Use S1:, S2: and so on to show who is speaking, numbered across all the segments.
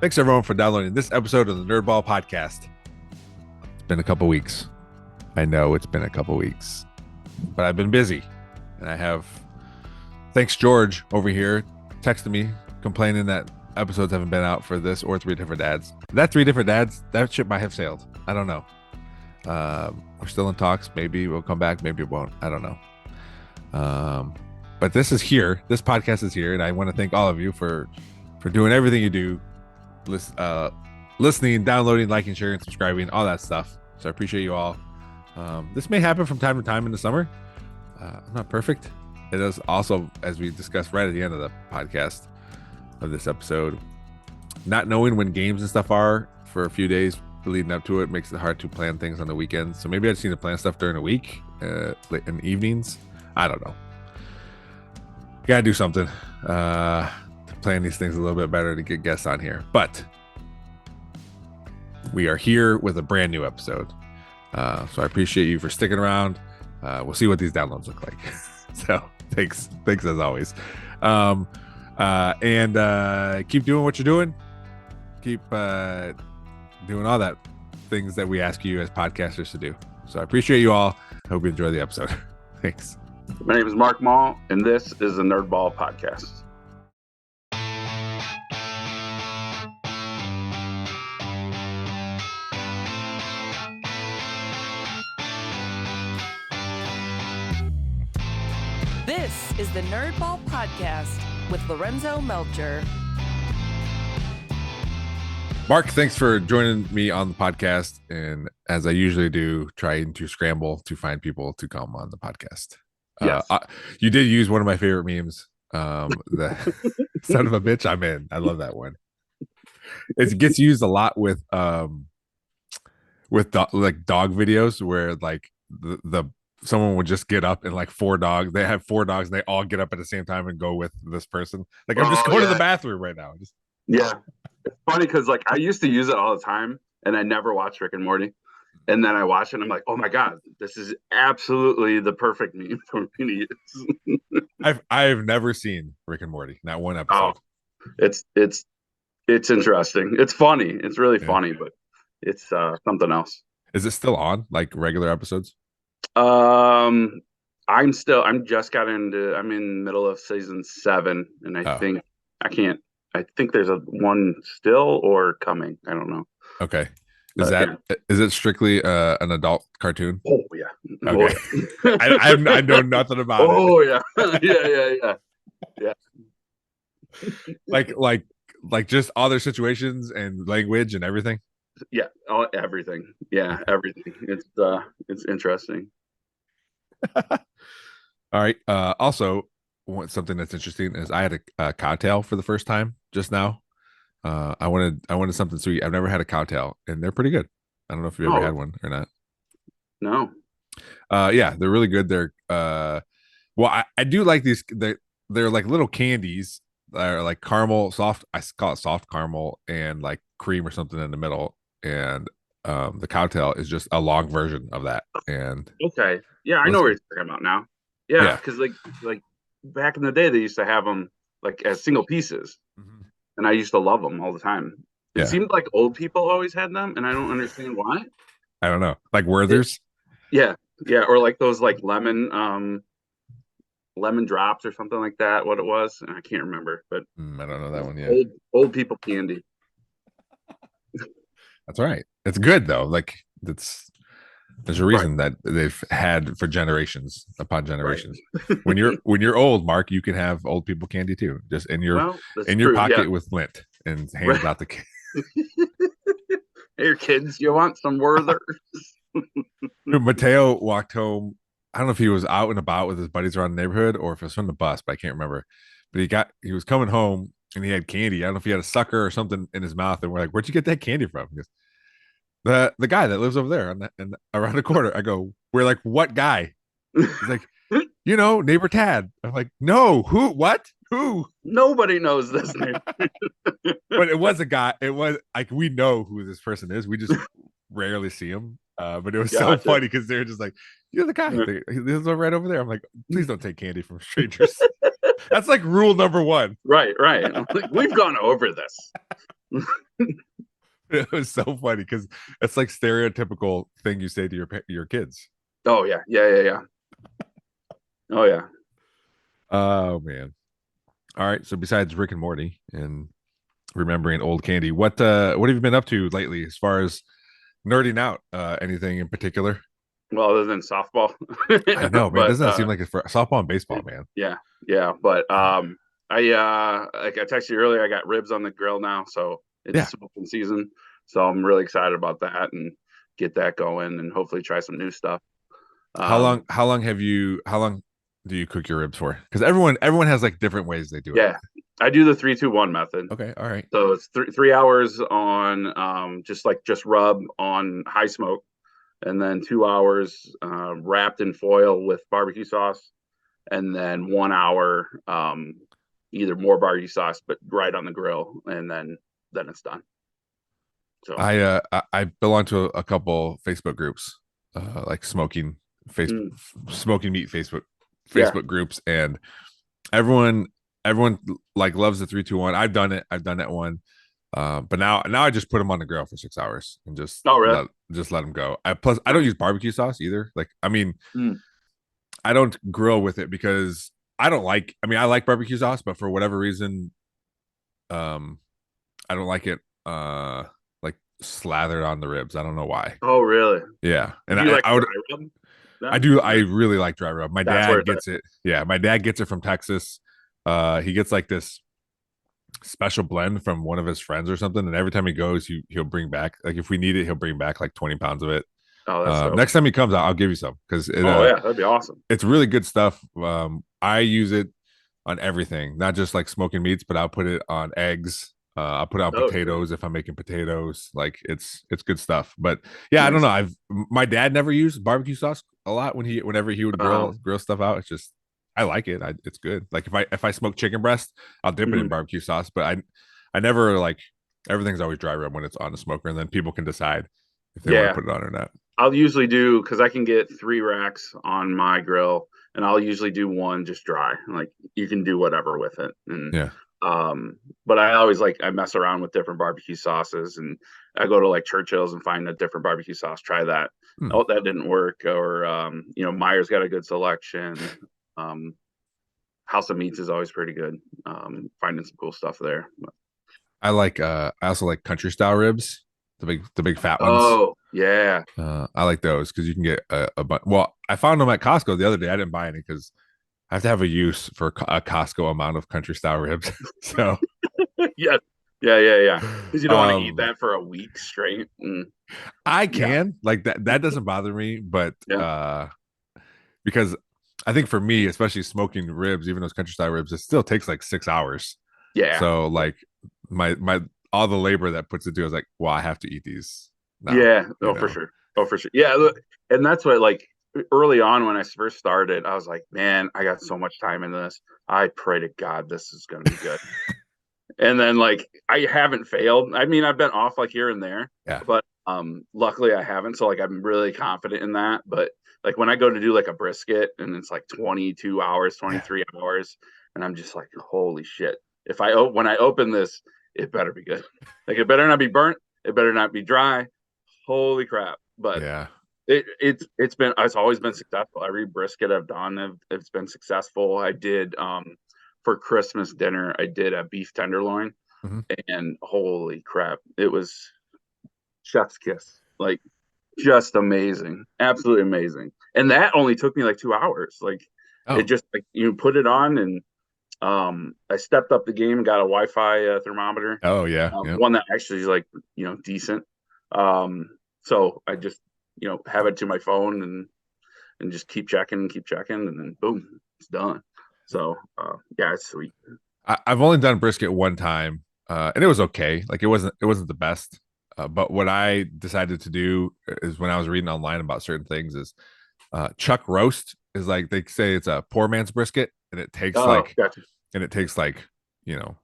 S1: Thanks everyone for downloading this episode of the Nerdball Podcast. It's been a couple weeks. I know it's been a couple weeks, but I've been busy, and I have. Thanks, George over here, texting me complaining that episodes haven't been out for this or Three Different Dads. That Three Different Dads, that ship might have sailed. I don't know. We're still in talks. Maybe we'll come back. Maybe it won't. I don't know. But this is here. This podcast is here, and I want to thank all of you for doing everything you do, listening, downloading, liking, sharing, subscribing, all that stuff. So I appreciate you all. This may happen from time to time in the summer. I'm not perfect. It is also, as we discussed right at the end of the podcast of this episode, not knowing when games and stuff are for a few days leading up to it makes it hard to plan things on the weekends. So maybe I just need to plan stuff during the week, in the evenings. I don't know. Gotta do something to plan these things a little bit better to get guests on here. But we are here with a brand new episode. So I appreciate you for sticking around. We'll see what these downloads look like. So thanks as always. And keep doing what you're doing. Keep doing all that things that we ask you as podcasters to do. So I appreciate you all. I hope you enjoy the episode. Thanks.
S2: My name is Mark Moll, and this is the Nerdball Podcast.
S3: This is the Nerdball Podcast with Lorenzo Melcher.
S1: Mark, thanks for joining me on the podcast. And as I usually do, trying to scramble to find people to come on the podcast.
S2: Yes.
S1: You did use one of my favorite memes. The son of a bitch, I'm in. I love that one. It gets used a lot with dog videos where like the someone would just get up and like four dogs. They have four dogs and they all get up at the same time and go with this person. Like I'm just going to the bathroom right now.
S2: Yeah. It's funny because like I used to use it all the time and I never watched Rick and Morty. And then I watch it and I'm like, oh my God, this is absolutely the perfect meme for me to use.
S1: I've never seen Rick and Morty, not one episode.
S2: Oh, it's interesting. It's funny. It's really funny, but it's something else.
S1: Is it still on, like regular episodes?
S2: I'm in the middle of season 7, and I think there's one still or coming. I don't know.
S1: Okay. Is it strictly an adult cartoon?
S2: Oh yeah.
S1: Okay. Oh, yeah. I know nothing about it.
S2: Oh yeah. Yeah.
S1: Like just all their situations and language and everything.
S2: Yeah. Everything. Yeah. Everything. It's interesting.
S1: All right. Also, something that's interesting is I had a cocktail for the first time just now. I wanted something sweet. I've never had a cocktail, and they're pretty good. I don't know if you ever had one or not.
S2: No.
S1: Yeah, they're really good. They're I do like these. They're like little candies. They're like caramel, soft. I call it soft caramel and like cream or something in the middle. And the cocktail is just a long version of that. And
S2: okay, yeah, I know what you're talking about now. Yeah, because like back in the day, they used to have them like as single pieces. Mm-hmm. And I used to love them all the time. It seemed like old people always had them, and I don't understand why.
S1: I don't know, like Werther's.
S2: Yeah, or like those like lemon drops or something like that. What it was, I can't remember, but
S1: I don't know that one yet.
S2: Old people candy.
S1: That's right. It's good though. Like there's a reason that they've had for generations upon generations. Right. when you're old, Mark, you can have old people candy too, just in your pocket with lint and hands out the kid.
S2: Hey, kids, you want some Werther's?
S1: Mateo walked home. I don't know if he was out and about with his buddies around the neighborhood or if it was from the bus, but I can't remember. But he was coming home and he had candy. I don't know if he had a sucker or something in his mouth, and we're like, "Where'd you get that candy from?" He goes, the guy that lives over there and around the corner. I go, we're like, what guy? He's like, neighbor Tad. I'm like, no, who? What? Who?
S2: Nobody knows this name.
S1: But it was a guy. It was like, we know who this person is. We just rarely see him. But it was so funny because they're just like, you're the guy. He lives right over there. I'm like, please don't take candy from strangers. That's like rule number one.
S2: Right. I'm like, we've gone over this.
S1: It was so funny because it's like stereotypical thing you say to your kids.
S2: Oh yeah, yeah. Oh yeah.
S1: Oh man. All right. So besides Rick and Morty and remembering old candy, what have you been up to lately as far as nerding out? Anything in particular?
S2: Well, other than softball,
S1: I know, man.
S2: but
S1: Doesn't that seem like it's for softball and baseball, man?
S2: yeah. But I like I texted you earlier. I got ribs on the grill now, so
S1: Yeah.
S2: it's smoking season. So I'm really excited about that and get that going, and hopefully try some new stuff.
S1: How long?
S2: Um,
S1: How long have you? How long do you cook your ribs for? Because everyone has like different ways they do it.
S2: yeah, I do the 3-2-1 method.
S1: Okay. All right.
S2: So it's 3 hours on just rub on high smoke, and then 2 hours wrapped in foil with barbecue sauce, and then 1 hour either more barbecue sauce but right on the grill, and then it's done. So
S1: I belong to a couple Facebook groups, like Facebook
S2: mm,
S1: smoking meat
S2: yeah.
S1: Facebook groups, and everyone everyone like loves the 3-2-1. I've done it. I've done that one. But now I just put them on the grill for 6 hours and
S2: Oh really?
S1: just let them go. Plus I don't use barbecue sauce either. Like I mean,
S2: Mm.
S1: I don't grill with it because I don't like. I mean, I like barbecue sauce, but for whatever reason, um, I don't like it. Like slathered on the ribs. I don't know why.
S2: Oh really?
S1: Yeah, and
S2: Do you like
S1: I would.
S2: dry rub
S1: I
S2: then?
S1: do. I really like dry rub. My
S2: That's where
S1: dad
S2: it's at.
S1: gets it. Yeah, my dad gets it from Texas. He gets like this special blend from one of his friends or something, and every time he goes, he'll bring back, like if we need it, he'll bring back like 20 pounds of it.
S2: Oh, that's dope.
S1: Next time he comes, I'll give you some because
S2: Oh yeah, that'd be awesome.
S1: it's really good stuff. I use it on everything, not just like smoking meats, but I'll put it on eggs. I'll put it on
S2: Oh, sure.
S1: potatoes if I'm making potatoes. Like it's good stuff. But yeah, I don't
S2: Nice.
S1: know. My dad never used barbecue sauce a lot whenever he would grill stuff out. It's just I like it. It's good. Like if I smoke chicken breast, I'll dip it in
S2: Mhm.
S1: barbecue sauce. But I never like everything's always dry rub when it's on the smoker, and then people can decide if they want to
S2: Yeah,
S1: put it on or not.
S2: I'll usually do because I can get 3 racks on my grill, and I'll usually do one just dry. Like you can do whatever with it, and
S1: Yeah.
S2: but I always I mess around with different barbecue sauces, and I go to like Churchill's and find a different barbecue sauce. Try that.
S1: Hmm.
S2: Oh, that didn't work, or Meyer's got a good selection. Um, House of Meats is always pretty good. Finding some cool stuff there.
S1: I also like country style ribs, the big fat ones.
S2: Oh yeah,
S1: I like those because you can get a bunch. Well, I found them at Costco the other day. I didn't buy any because I have to have a use for a Costco amount of country style ribs. So,
S2: yeah, yeah. Because you don't want to eat
S1: um,
S2: that for a week straight.
S1: I
S2: Yeah,
S1: can like that. That doesn't bother me, but
S2: yeah,
S1: because I think for me, especially smoking ribs, even those country style ribs, it still takes like 6 hours.
S2: yeah,
S1: So like my all the labor that puts it to, I was like, well, I have to eat these now.
S2: yeah.
S1: You
S2: Oh, for
S1: know.
S2: sure. Oh, for sure. Yeah, look, and that's what early on when I first started, I was like, man, I got so much time in this. I pray to God this is going to be good. And then I haven't failed. I mean, I've been off here and there,
S1: Yeah.
S2: but luckily I haven't. So I'm really confident in that. But when I go to do a brisket and it's 22 hours,
S1: Yeah.
S2: 23 hours, and I'm just like, holy shit. If when I open this, it better be good. It better not be burnt, it better not be dry. Holy crap. But
S1: Yeah.
S2: it's always been successful. Every brisket I've done, it's been successful. I did for Christmas dinner, I did a beef tenderloin,
S1: Mm-hmm.
S2: and holy crap, it was chef's kiss. Just amazing, absolutely amazing. And that only took me 2 hours. It
S1: Oh.
S2: just you put it on, and I stepped up the game and got a Wi-Fi thermometer,
S1: Oh yeah. Yeah.
S2: one that actually is decent. So I just have it to my phone and just keep checking, and then boom, it's done. So yeah, it's sweet.
S1: I've only done brisket one time, and it was okay. Like it wasn't the best. But what I decided to do is when I was reading online about certain things is chuck roast is like they say it's a poor man's brisket, and it takes
S2: Oh,
S1: like
S2: gotcha.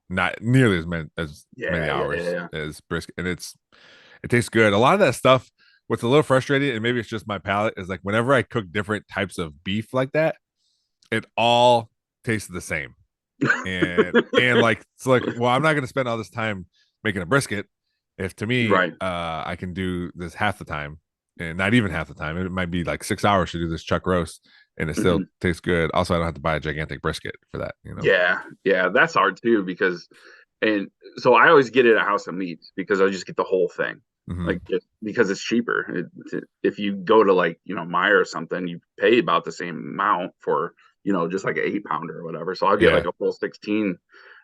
S1: not nearly as many
S2: Yeah,
S1: hours
S2: yeah.
S1: as brisket, and it tastes good. A lot of that stuff. What's a little frustrating, and maybe it's just my palate, is like whenever I cook different types of beef like that, it all tastes the same. And like it's like, well, I'm not gonna spend all this time making a brisket. If to me,
S2: Right.
S1: I can do this half the time, and not even half the time. It might be like 6 hours to do this chuck roast, and it still tastes good. Also, I don't have to buy a gigantic brisket for that.
S2: Yeah, yeah, that's hard too because, and so I always get it at House of Meats because I just get the whole thing, like just because it's cheaper. If you go to like Meijer or something, you pay about the same amount for just like an 8 pounder or whatever. So I'll get like a full 16,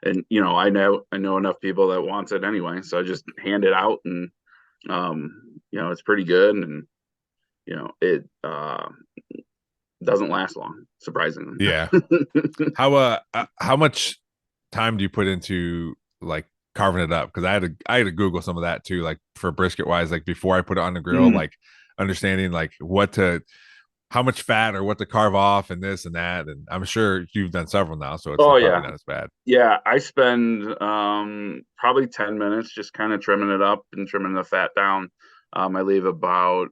S2: and I know enough people that wants it anyway, so I just hand it out, and it's pretty good, and it doesn't last long, surprisingly.
S1: Yeah. How much time do you put into like carving it up? Because I had to Google some of that too, like for brisket wise, like before I put it on the grill, like understanding like how much fat or what to carve off and this and that. And I'm sure you've done several now, so it's probably not as bad.
S2: Yeah, I spend probably 10 minutes just kind of trimming it up and trimming the fat down. I leave about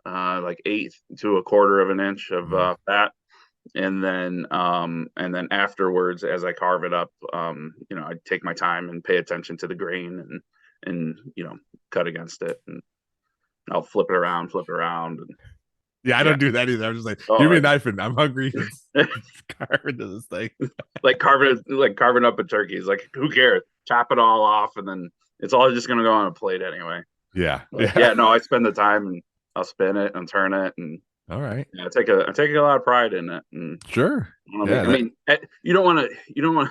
S2: like 1/8 to 1/4 of an inch of fat, and then afterwards, as I carve it up, I take my time and pay attention to the grain, and cut against it, and I'll flip it around, and
S1: yeah, I don't do that either. I'm just like, give me a knife and I'm hungry. Carve into this thing.
S2: like carving up a turkey. It's like, who cares? Chop it all off, and then it's all just gonna go on a plate anyway.
S1: Yeah.
S2: No, I spend the time, and I'll spin it and turn it, and
S1: all right.
S2: I take a lot of pride in it. And
S1: sure.
S2: I mean, you don't want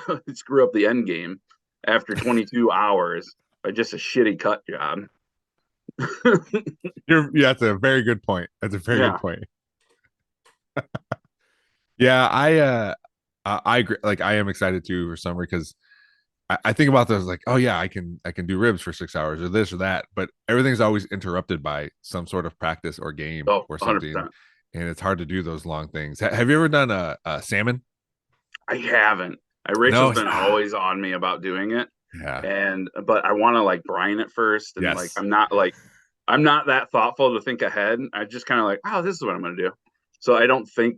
S2: to screw up the end game after 22 hours by just a shitty cut job.
S1: That's a very good point. That's a very good point. Yeah, I agree. Like, I am excited too for summer because I think about those like, oh yeah, I can do ribs for 6 hours or this or that, but everything's always interrupted by some sort of practice or game or something, 100%. And it's hard to do those long things. Have you ever done a salmon?
S2: I haven't. Rachel's been always on me about doing it.
S1: Yeah.
S2: But I want to like brine it first, and like I'm not that thoughtful to think ahead. I just kind of like, oh, this is what I'm gonna do. So I don't think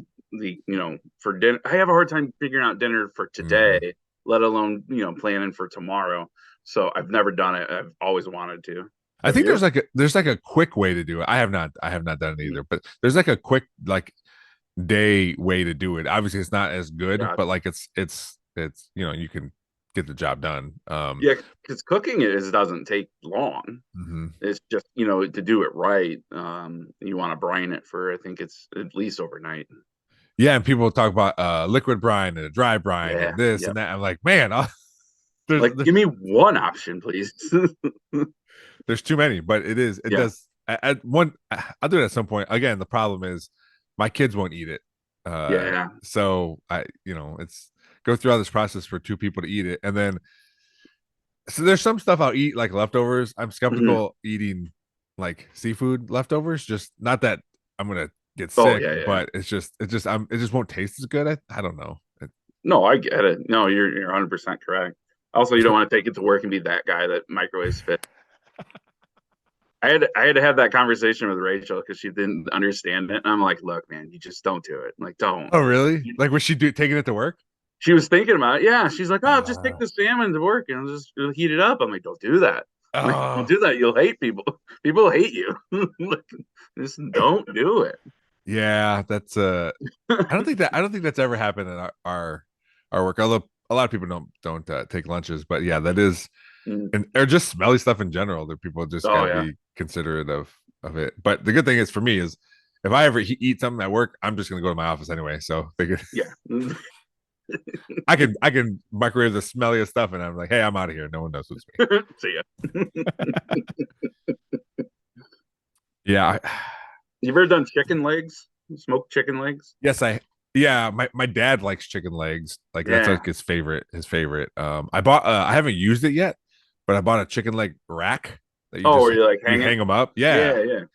S2: for dinner. I have a hard time figuring out dinner for today, let alone planning for tomorrow. So I've never done it. I've always wanted to.
S1: I think there's like a quick way to do it. I have not done it either, but there's like a quick like day way to do it. Obviously it's not as good, but like it's you can get the job done.
S2: Because cooking doesn't take long. It's just to do it right. You want to brine it for, I think it's at least overnight.
S1: Yeah, and people talk about liquid brine and a dry brine and this and that. I'm like, man,
S2: give me one option, please.
S1: There's too many, but it does. I'll do it at some point. Again, the problem is my kids won't eat it. So it's go through all this process for 2 people to eat it, and then so there's some stuff I'll eat like leftovers. I'm skeptical eating like seafood leftovers. Just not that I'm gonna get sick, but it just won't taste as good. I don't know.
S2: No, I get it. No, you're 100% correct. Also, you don't want to take it to work and be that guy that microwaves fit. I had to have that conversation with Rachel because she didn't understand it. And I'm like, look, man, you just don't do it. Like, don't.
S1: Oh, really? Like, was she taking it to work?
S2: She was thinking about it. Yeah. She's like, oh, just take the salmon to work and just heat it up. I'm like, don't do that. Like, don't do that. You'll hate people. People hate you. Just don't do it.
S1: Yeah, that's I don't think that's ever happened in our work. Although a lot of people don't take lunches, but yeah, that is, and or just smelly stuff in general that people just gotta be considerate of it. But the good thing is for me is if I ever eat something at work, I'm just gonna go to my office anyway. So I can microwave the smelliest stuff, and I'm like, hey, I'm out of here. No one knows what's me.
S2: See ya.
S1: Yeah.
S2: You've ever done chicken legs? Smoked chicken legs?
S1: Yes, my dad likes chicken legs. Like that's like his favorite. I haven't used it yet, but I bought a chicken leg rack that
S2: where you like
S1: hang them up.
S2: Yeah.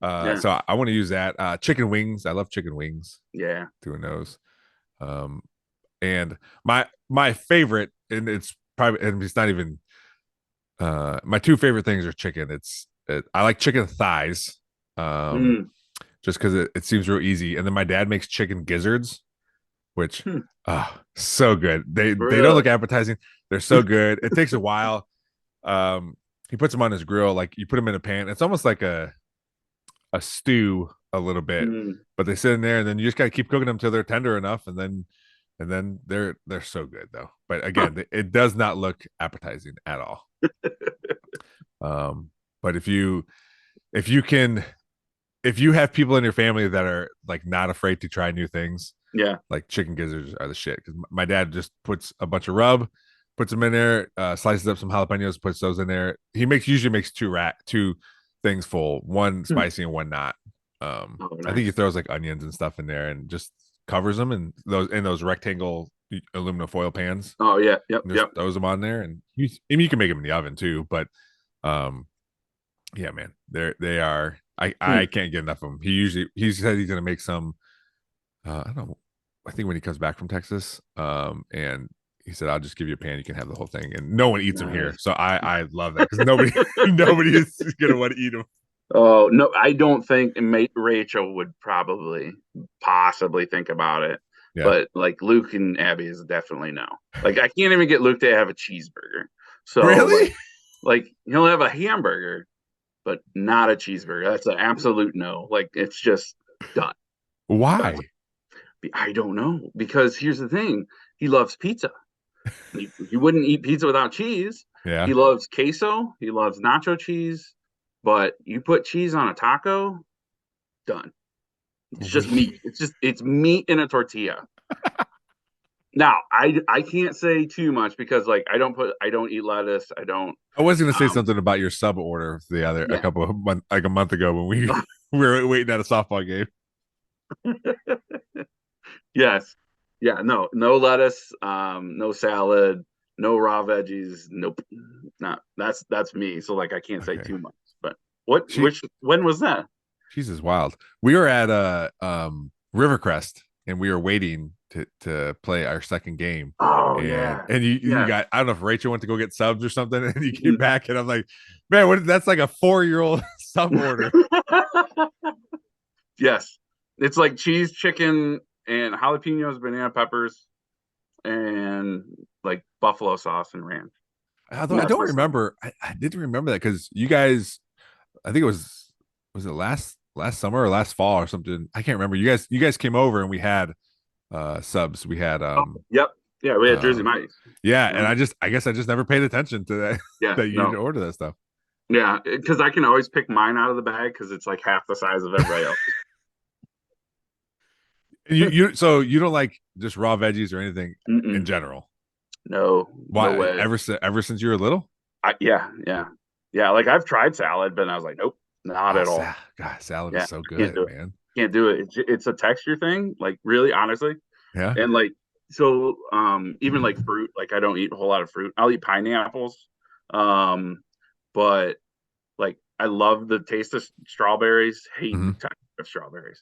S1: So I want to use that. Chicken wings. I love chicken wings.
S2: Yeah.
S1: Doing those. And my favorite, and it's probably, and it's not even my 2 favorite things are chicken. I like chicken thighs. Just because it seems real easy. And then my dad makes chicken gizzards, which so good. They don't look appetizing. They're so good. It takes a while. he puts them on his grill. Like you put them in a pan. It's almost like a stew a little bit, but they sit in there, and then you just got to keep cooking them till they're tender enough, and then they're so good though. But again, it does not look appetizing at all. But if you have people in your family that are like not afraid to try new things, like chicken gizzards are the shit. Because my dad just puts a bunch of rub, puts them in there, slices up some jalapenos, puts those in there. He usually makes two things full, one spicy and one not. Nice. I think he throws like onions and stuff in there and just covers them in those rectangle aluminum foil pans.
S2: Oh yeah, yep.
S1: Throws them on there, and you can make them in the oven too. But yeah, man, they are. I can't get enough of them. He said he's gonna make some. I don't know. I think when he comes back from Texas, and he said, "I'll just give you a pan. You can have the whole thing." And no one eats them here, so I love that because nobody is gonna want to eat them.
S2: Oh no, I don't think Rachel would possibly think about it. Yeah. But like Luke and Abby is definitely no. Like I can't even get Luke to have a cheeseburger. So
S1: really,
S2: like he'll have a hamburger, but not a cheeseburger. That's an absolute no. Like it's just done.
S1: Why?
S2: I don't know. Because here's the thing: he loves pizza. He wouldn't eat pizza without cheese.
S1: Yeah.
S2: He loves queso. He loves nacho cheese. But you put cheese on a taco, done. It's just meat. It's meat in a tortilla. Now, I can't say too much because like I don't eat lettuce.
S1: I was gonna say something about your sub order a month ago when we were waiting at a softball game.
S2: Yes. Yeah, no lettuce, no salad, no raw veggies, nope. That's me. So like I can't say too much. But when was that?
S1: Jesus, wild. We were at Rivercrest and we were waiting to play our second game.
S2: Oh, yeah.
S1: And you got, I don't know if Rachel went to go get subs or something, and you came back and I'm like, man, that's like a 4-year-old sub order.
S2: Yes. It's like cheese, chicken, and jalapenos, banana peppers, and like buffalo sauce and ranch.
S1: Although I don't remember, I didn't remember that because you guys, I think it was it last summer or last fall or something? I can't remember. You guys came over and we had subs. We had
S2: yep. Yeah, we had Jersey Mike's.
S1: Yeah, and I guess I just never paid attention to that.
S2: Yeah,
S1: that you order that stuff.
S2: Yeah, because I can always pick mine out of the bag because it's like half the size of everybody else.
S1: So you don't like just raw veggies or anything in general?
S2: No.
S1: Why?
S2: No way.
S1: Ever since you were little?
S2: Yeah. Like I've tried salad, but I was like, nope, not at all.
S1: God, salad is so good, man.
S2: Can't do it. It's a texture thing. Like really, honestly.
S1: Yeah.
S2: And like so, even like fruit, like I don't eat a whole lot of fruit. I'll eat pineapples, but like I love the taste of strawberries. Hate the texture of strawberries.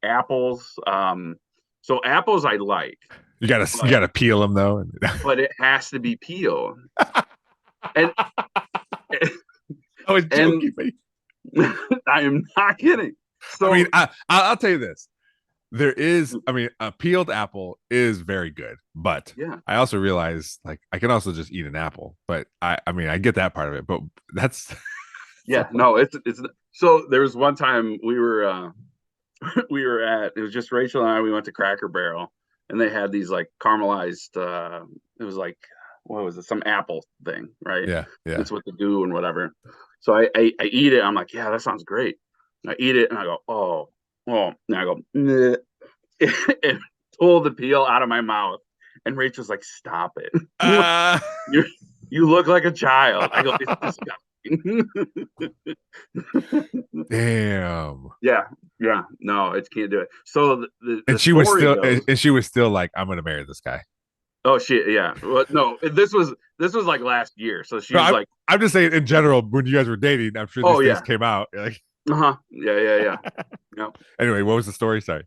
S2: Apples. So apples I like.
S1: You gotta peel them though.
S2: But it has to be peeled. And
S1: I was joking,
S2: I am not kidding. So
S1: I mean, I'll tell you this. There is, I mean, a peeled apple is very good, but I also realize like I can also just eat an apple. But I mean, I get that part of it, but that's
S2: it's so there was one time we were at, it was just Rachel and I, we went to Cracker Barrel and they had these like caramelized it was like, what was it, some apple thing, right?
S1: Yeah
S2: it's with the goo and whatever. So I eat it, I'm like, yeah, that sounds great. And I eat it and I go, oh, and I go and pull the peel out of my mouth, and Rachel's like, stop it. You look like a child. I go, it's disgusting.
S1: Damn.
S2: Yeah, no, it can't do it. So
S1: and she was still like, I'm gonna marry this guy.
S2: Oh shit, yeah. Well, no, this was like last year. So she was like,
S1: I'm just saying in general, when you guys were dating, I'm sure these things came out. You're like,
S2: yeah. Yep.
S1: Anyway, what was the story? Sorry.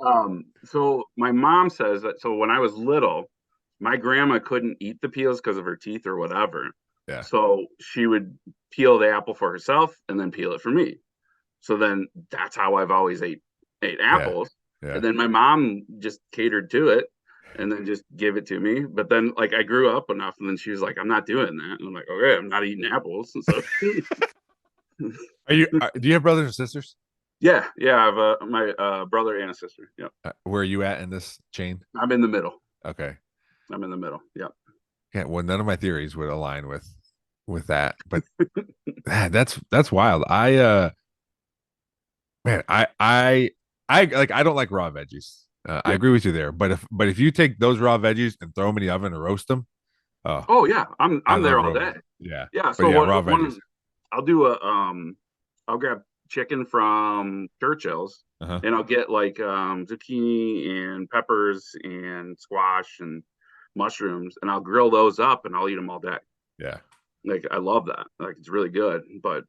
S2: So my mom says that so when I was little, my grandma couldn't eat the peels because of her teeth or whatever.
S1: Yeah.
S2: So she would peel the apple for herself and then peel it for me. So then that's how I've always ate apples.
S1: Yeah.
S2: And then my mom just catered to it. and then just give it to me. But then like I grew up enough, and then she was like, "I'm not doing that." And I'm like, "Okay, I'm not eating apples." And so
S1: Do you have brothers and sisters?
S2: yeah, I have my brother and a sister. Yeah,
S1: Where are you at in this chain?
S2: I'm in the middle.
S1: Okay.
S2: I'm in the middle. Yeah.
S1: Yeah. Well, none of my theories would align with that, but that's wild. Man, I don't like raw veggies. I
S2: Yeah.
S1: agree with you there. But if you take those raw veggies and throw them in the oven and roast them, oh,
S2: Oh yeah,
S1: I
S2: I'm there
S1: love
S2: all
S1: raw
S2: day.
S1: veggies. Yeah.
S2: Yeah.
S1: But
S2: So
S1: yeah, raw
S2: what
S1: veggies.
S2: one? I'll do I'll grab chicken from Churchill's,
S1: Uh-huh.
S2: and I'll get like zucchini and peppers and squash and mushrooms, and I'll grill those up, and I'll eat them all day.
S1: Yeah.
S2: Like I love that. Like it's really good, but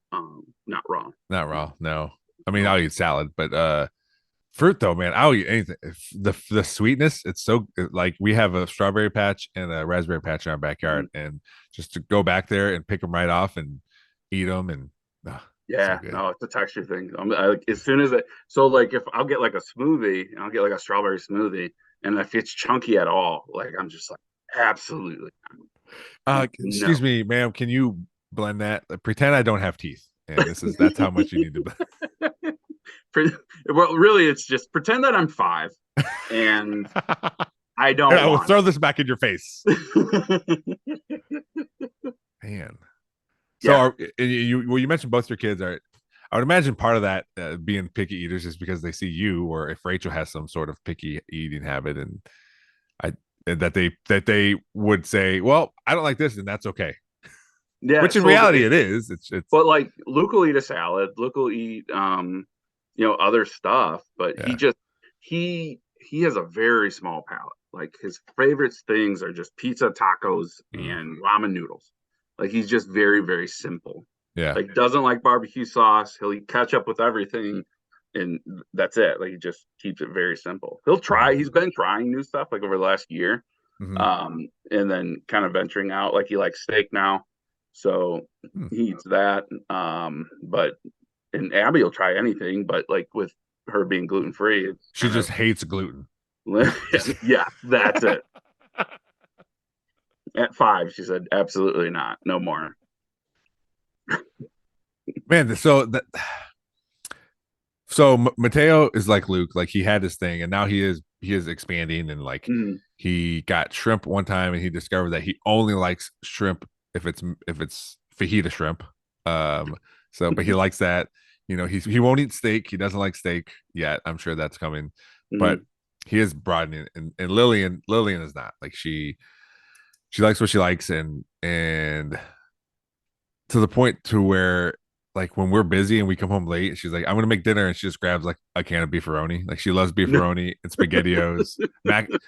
S2: not raw.
S1: Not raw. No. I mean,
S2: No.
S1: I'll eat salad, but fruit though, man, I'll eat anything. The sweetness, it's so like we have a strawberry patch and a raspberry patch in our backyard, and just to go back there and pick them right off and eat them, and so
S2: Yeah,
S1: good.
S2: no, it's a texture thing. As soon as like if I'll get like a smoothie, and I'll get like a strawberry smoothie, and if it's chunky at all, like I'm just like absolutely
S1: Excuse
S2: no.
S1: me, ma'am, can you blend that? Pretend I don't have teeth, and that's how much you need to blend.
S2: Well, really, it's just pretend that I'm 5, and I don't
S1: I will
S2: want
S1: throw this back in your face,
S2: it.
S1: man. So
S2: Yeah,
S1: you mentioned both your kids are. I would imagine part of that being picky eaters is because they see you, or if Rachel has some sort of picky eating habit, and I that they would say, "Well, I don't like this," and that's okay.
S2: yeah.
S1: Which in reality, it is. It's
S2: But like Luke will eat a salad. Luke will eat other stuff, but
S1: yeah.
S2: he has a very small palate. Like his favorite things are just pizza, tacos,
S1: Mm.
S2: and ramen noodles. Like he's just very, very simple.
S1: Yeah.
S2: Like doesn't like barbecue sauce. He'll eat ketchup with everything, and that's it. Like he just keeps it very simple. He'll try. He's been trying new stuff like over the last year,
S1: Mm-hmm.
S2: and then kind of venturing out. Like he likes steak now, so
S1: Mm.
S2: he eats that. But and Abby will try anything, but like with her being gluten free, it's
S1: She
S2: kind
S1: just
S2: of
S1: hates gluten.
S2: yeah, that's it. At 5, she said, absolutely not, no more.
S1: Man, Mateo is like Luke, like he had this thing, and now he is expanding, and like
S2: Mm,
S1: he got shrimp one time, and he discovered that he only likes shrimp if it's fajita shrimp. But he likes that. He won't eat steak. He doesn't like steak yet. I'm sure that's coming, but
S2: mm,
S1: he is broadening. And Lillian is not like she likes what she likes, and to the point to where like when we're busy and we come home late, she's like, "I'm gonna make dinner," and she just grabs like a can of beefaroni. Like she loves beefaroni and spaghettios,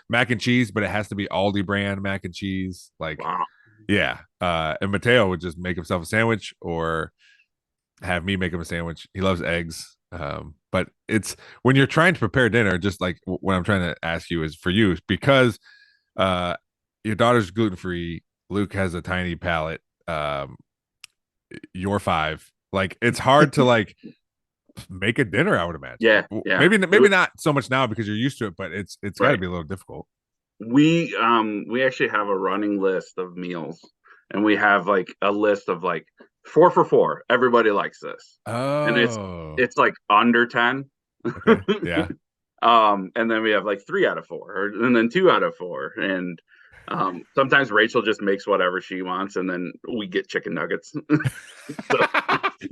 S1: mac and cheese, but it has to be Aldi brand mac and cheese. Like,
S2: wow.
S1: yeah. And Mateo would just make himself a sandwich or have me make him a sandwich. He loves eggs. But it's when you're trying to prepare dinner, just like what I'm trying to ask you is for you, because uh your daughter's gluten free. Luke has a tiny palate. You're 5. Like it's hard to like make a dinner. I would imagine.
S2: Yeah, yeah.
S1: Maybe not so much now because you're used to it, but it's got to
S2: Right.
S1: be a little difficult.
S2: We actually have a running list of meals, and we have like a list of like 4 for 4. Everybody likes this, and it's
S1: Oh,
S2: it's like under 10.
S1: okay, yeah.
S2: And then we have like 3 out of 4, and then 2 out of 4, and sometimes Rachel just makes whatever she wants, and then we get chicken nuggets. So,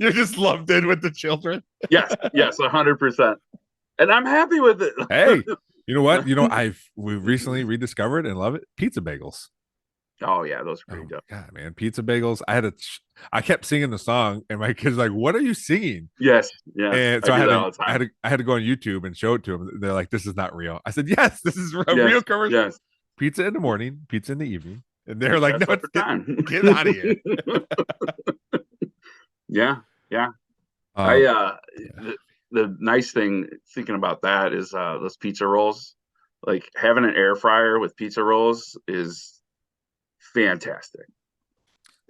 S1: You're just lumped in with the children.
S2: yes, 100%, and I'm happy with it.
S1: Hey, you know what? We recently rediscovered and love it. Pizza bagels.
S2: Oh yeah, those are
S1: Oh
S2: pretty
S1: my
S2: good.
S1: god, man! Pizza bagels. I kept singing the song, and my kids like, "What are you singing?"
S2: Yes,
S1: And
S2: I
S1: so I
S2: do
S1: had
S2: that
S1: to,
S2: all the
S1: I had
S2: time.
S1: to, I had to go on YouTube and show it to them. They're like, "This is not real." I said, "Yes, this is a
S2: Yes,
S1: real commercial.
S2: yes,
S1: Pizza in the morning, pizza in the evening." And they're like,
S2: best
S1: "No,
S2: over time.
S1: get out of here."
S2: Yeah, yeah. I
S1: Um,
S2: the nice thing thinking about that is those pizza rolls. Like having an air fryer with pizza rolls is fantastic.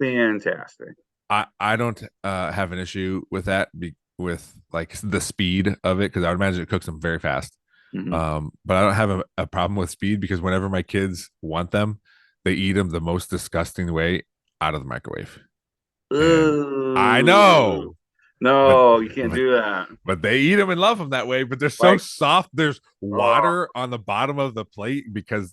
S2: Fantastic.
S1: I don't have an issue with that with like the speed of it because I would imagine it cooks them very fast. But I don't have a problem with speed because whenever my kids want them, they eat them the most disgusting way, out of the microwave. And I know, but
S2: No, you can't do that.
S1: But they eat them and love them that way. But they're so
S2: Like,
S1: soft. There's water on the bottom of the plate because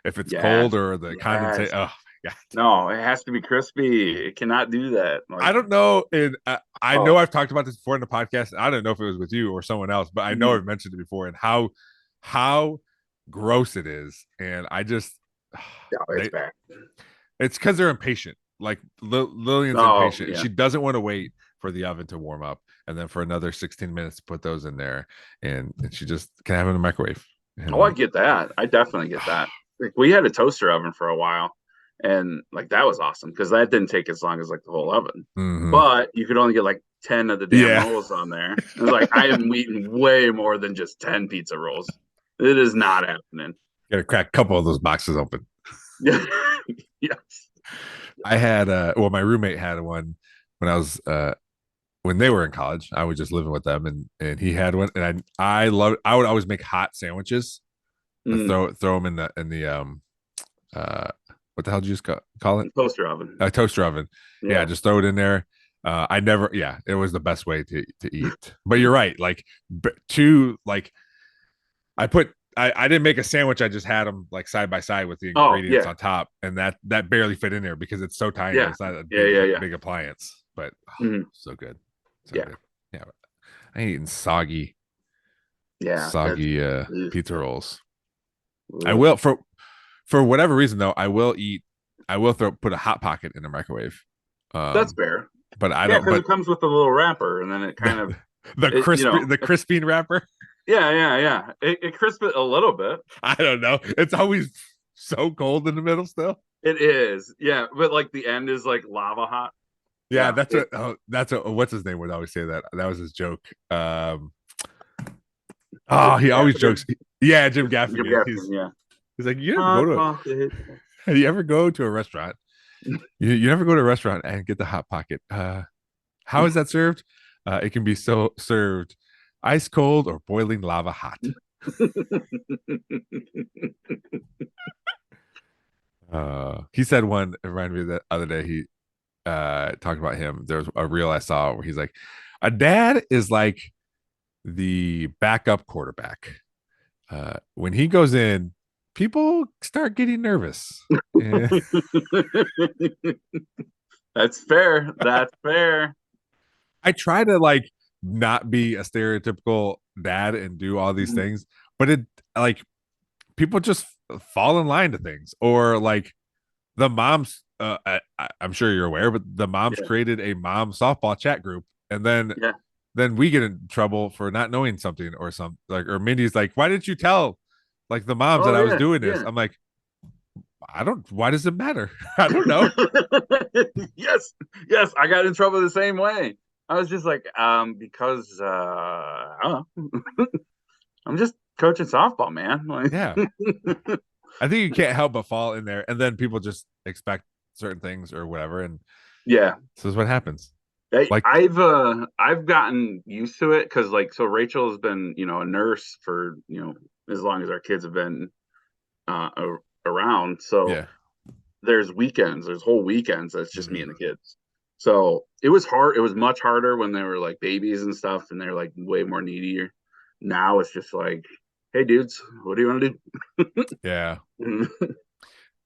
S1: if it's cold or the condensate. Oh my god!
S2: No, it has to be crispy. It cannot do that. Like,
S1: I don't know. And I know I've talked about this before in the podcast. I don't know if it was with you or someone else, but I know I've mentioned it before and how gross it is. And I just
S2: it's bad.
S1: It's because they're impatient. Like Lillian's impatient. Yeah. She doesn't want to wait for the oven to warm up and then for another 16 minutes to put those in there. And she just can have it in the microwave.
S2: And, I get that. I definitely get that. Like, we had a toaster oven for a while. And like that was awesome because that didn't take as long as like the whole oven. But you could only get like 10 of the damn rolls on there. It was like I am eating way more than just 10 pizza rolls. It is not happening.
S1: Gotta crack a couple of those boxes open.
S2: Yes.
S1: I had my roommate had one when I was when they were in college. I was just living with them and he had one and I would always make hot sandwiches. Throw them in the what the hell did you just call it?
S2: Toaster oven.
S1: A toaster oven. Yeah, just throw it in there. It was the best way to eat. But you're right. Like I didn't make a sandwich. I just had them like side by side with the ingredients on top, and that barely fit in there because it's so tiny. It's not a big appliance, but so good. So good. Yeah. I ain't eating soggy pizza rolls. I will for whatever reason though. I will put a hot pocket in the microwave.
S2: That's fair.
S1: But I don't.
S2: Because it comes with a little wrapper, and then it kind of
S1: the crisping wrapper.
S2: Yeah. It crisps it a little bit.
S1: I don't know. It's always so cold in the middle still.
S2: It is. Yeah, but like the end is like lava hot.
S1: Yeah, that's what's his name would always say that. That was his joke. He always jokes. Yeah, Jim Gaffigan. He's like, you ever go to a restaurant? You never go to a restaurant and get the hot pocket. How is that served? It can be served ice cold or boiling lava hot. He said one. It reminded me of the other day. He talked about him. There was a reel I saw where he's like, a dad is like the backup quarterback. When he goes in, people start getting nervous.
S2: That's fair.
S1: I try to like not be a stereotypical dad and do all these things, but it like people just fall in line to things, or like the moms. I'm sure you're aware, but the moms created a mom softball chat group, and then we get in trouble for not knowing something or something. Like, or Mindy's like, "Why didn't you tell like the moms that I was doing this?" I'm like, why does it matter? I don't know.
S2: Yes, I got in trouble the same way. I was just like, because I don't know. I'm just coaching softball, man. Like,
S1: yeah. I think you can't help but fall in there, and then people just expect certain things or whatever, and this is what happens.
S2: I've gotten used to it because so Rachel has been a nurse for as long as our kids have been around. So there's whole weekends that's just me and the kids. So it was hard. It was much harder when they were like babies and stuff, and they're like way more needier. Now it's just like, hey dudes, what do you want to do?
S1: Yeah.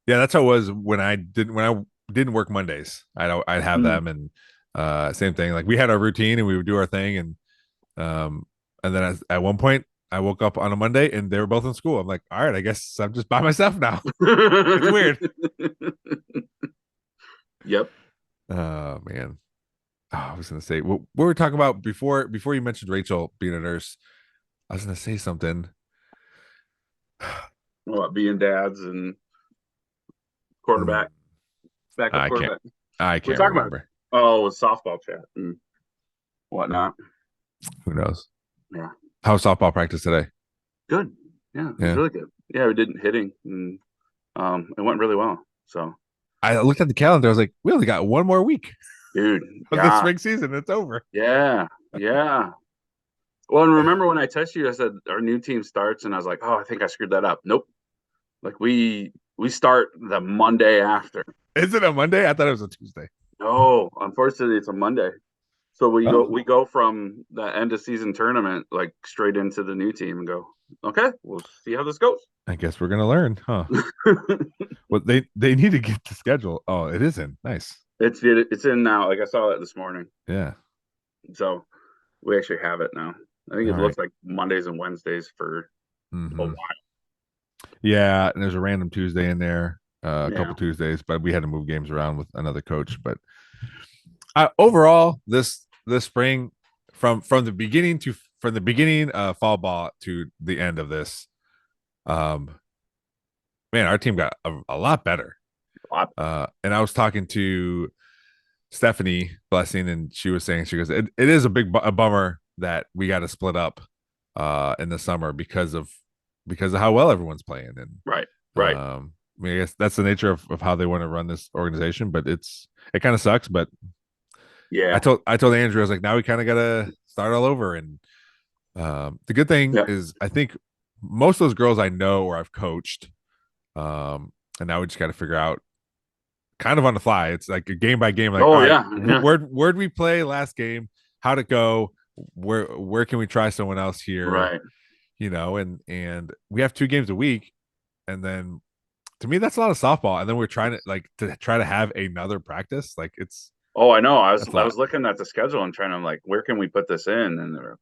S1: That's how it was when I didn't work Mondays. I'd have them, and same thing. Like we had our routine and we would do our thing, and then at one point I woke up on a Monday and they were both in school. I'm like, all right, I guess I'm just by myself now. It's weird.
S2: Yep.
S1: Oh man. I was gonna say what we were talking about before you mentioned Rachel being a nurse. I was gonna say something.
S2: What, being dads and quarterback? Backup quarterback.
S1: I can't remember.
S2: Oh, it was softball chat and whatnot.
S1: Who knows?
S2: Yeah.
S1: How was softball practice today?
S2: Good. Yeah, it was really good. Yeah, we did hitting, and it went really well. So
S1: I looked at the calendar. I was like, we only got one more week,
S2: dude.
S1: of the spring season. It's over.
S2: Yeah. Well, and remember when I texted you, I said our new team starts, and I was like, oh, I think I screwed that up. Nope. Like we start the Monday after.
S1: Is it a Monday? I thought it was a Tuesday.
S2: No, unfortunately, it's a Monday. So
S1: Oh.
S2: we go from the end of season tournament like straight into the new team and go, okay, we'll see how this goes.
S1: I guess we're gonna learn, huh? Well, they need to get the schedule. Oh, it is in. Nice.
S2: It's in now. Like I saw it this morning.
S1: Yeah.
S2: So we actually have it now. I think it
S1: All
S2: looks
S1: right.
S2: like Mondays and Wednesdays for a while.
S1: Yeah, and there's a random Tuesday in there, a
S2: Yeah.
S1: couple Tuesdays, but we had to move games around with another coach. But overall, this spring, from the beginning of fall ball to the end of this, man, our team got a lot better. And I was talking to Stephanie Blessing, and she was saying, she goes, it is a bummer that we got to split up in the summer because of how well everyone's playing. And
S2: Right.
S1: I mean, I guess that's the nature of how they want to run this organization, but it kind of sucks. But
S2: Yeah.
S1: I told Andrew, I was like, now we kind of gotta start all over. And the good thing is, I think most of those girls I know or I've coached, and now we just got to figure out kind of on the fly. It's like a game by game. Like,
S2: oh
S1: all right,
S2: yeah.
S1: Where'd we play last game? How'd it go? Where can we try someone else here?
S2: Right.
S1: You know, and we have 2 games a week, and then to me that's a lot of softball. And then we're trying to have another practice. Like it's.
S2: Oh, I know. I was looking at the schedule and trying to like, where can we put this in? And they're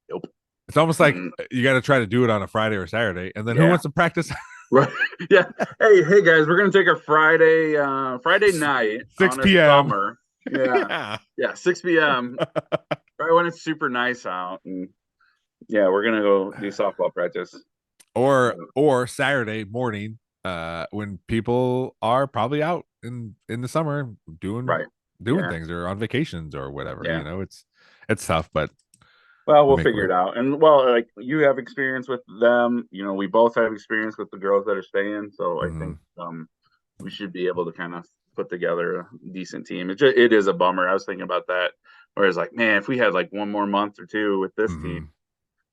S2: nope.
S1: It's almost like you got to try to do it on a Friday or Saturday, and then who wants to practice?
S2: Right. Yeah. Hey guys, we're gonna take a Friday night
S1: 6 p.m.
S2: Summer. Yeah. Yeah, 6 p.m. right when it's super nice out, and we're gonna go do softball practice.
S1: Or Saturday morning, when people are probably out in the summer doing things or on vacations or whatever. You know, it's tough, but
S2: we'll figure it out. And like you have experience with them, you know, we both have experience with the girls that are staying, so I think we should be able to kind of put together a decent team. It is a bummer. I was thinking about that, whereas like, man, if we had like one more month or two with this team,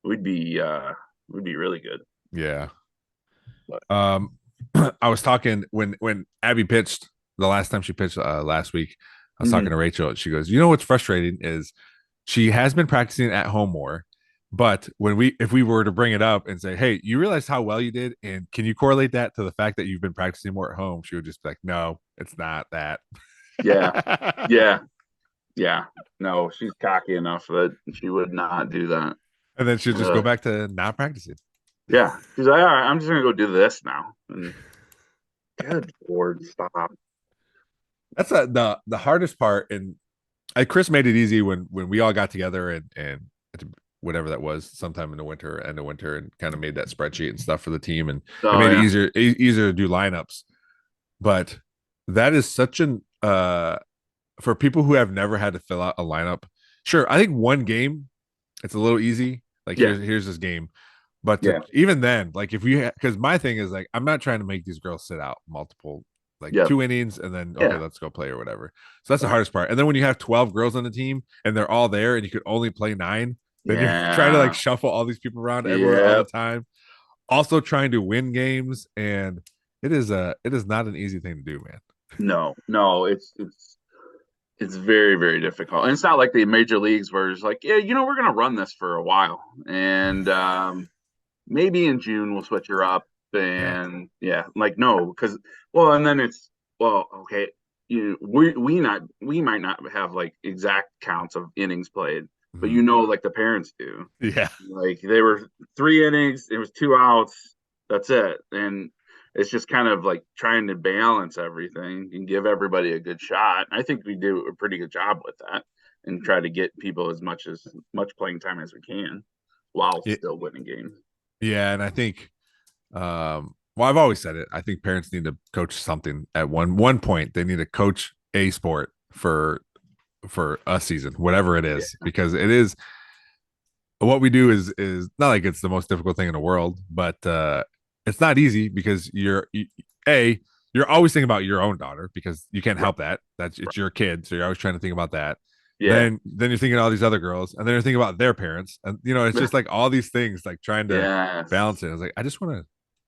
S2: we'd be really good.
S1: Yeah. But. I was talking when Abby pitched the last time she pitched last week. I was talking to Rachel, and she goes, "You know what's frustrating is she has been practicing at home more, but if we were to bring it up and say, hey, you realize how well you did, and can you correlate that to the fact that you've been practicing more at home?" She would just be like, "No, it's not that."
S2: Yeah. No, she's cocky enough that she would not do that.
S1: And then she'll just go back to not practicing.
S2: Yeah, she's like, all right, I'm just gonna go do this now. And good Lord, stop.
S1: That's the hardest part. And Chris made it easy when we all got together and whatever that was, sometime in the winter, end of winter, and kind of made that spreadsheet and stuff for the team, and it made it easier to do lineups. But that is such an for people who have never had to fill out a lineup. Sure, I think one game it's a little easy. Like here's this game. But even then, like if you, because my thing is like, I'm not trying to make these girls sit out multiple, like 2 innings and then, okay, let's go play or whatever. So that's the hardest part. And then when you have 12 girls on the team and they're all there and you could only play 9, then you're trying to like shuffle all these people around everywhere all the time. Also trying to win games. And it is not an easy thing to do, man.
S2: No, it's very, very difficult. And it's not like the major leagues where it's like, we're going to run this for a while. And, maybe in June we'll switch her up, and like no, because and then it's okay, we might not have like exact counts of innings played, but like the parents do.
S1: Yeah,
S2: like they were 3 innings, it was 2 outs, that's it, and it's just kind of like trying to balance everything and give everybody a good shot. I think we do a pretty good job with that, and try to get people as much playing time as we can while still winning games.
S1: Yeah, and I think, I've always said it. I think parents need to coach something at one point. They need to coach a sport for a season, whatever it is, because it is what we do is not like it's the most difficult thing in the world, but it's not easy because you're always thinking about your own daughter because you can't help that. It's your kid, so you're always trying to think about that. Then you're thinking of all these other girls, and then you're thinking about their parents, and it's just like all these things, like trying to balance it. I was like, I just want to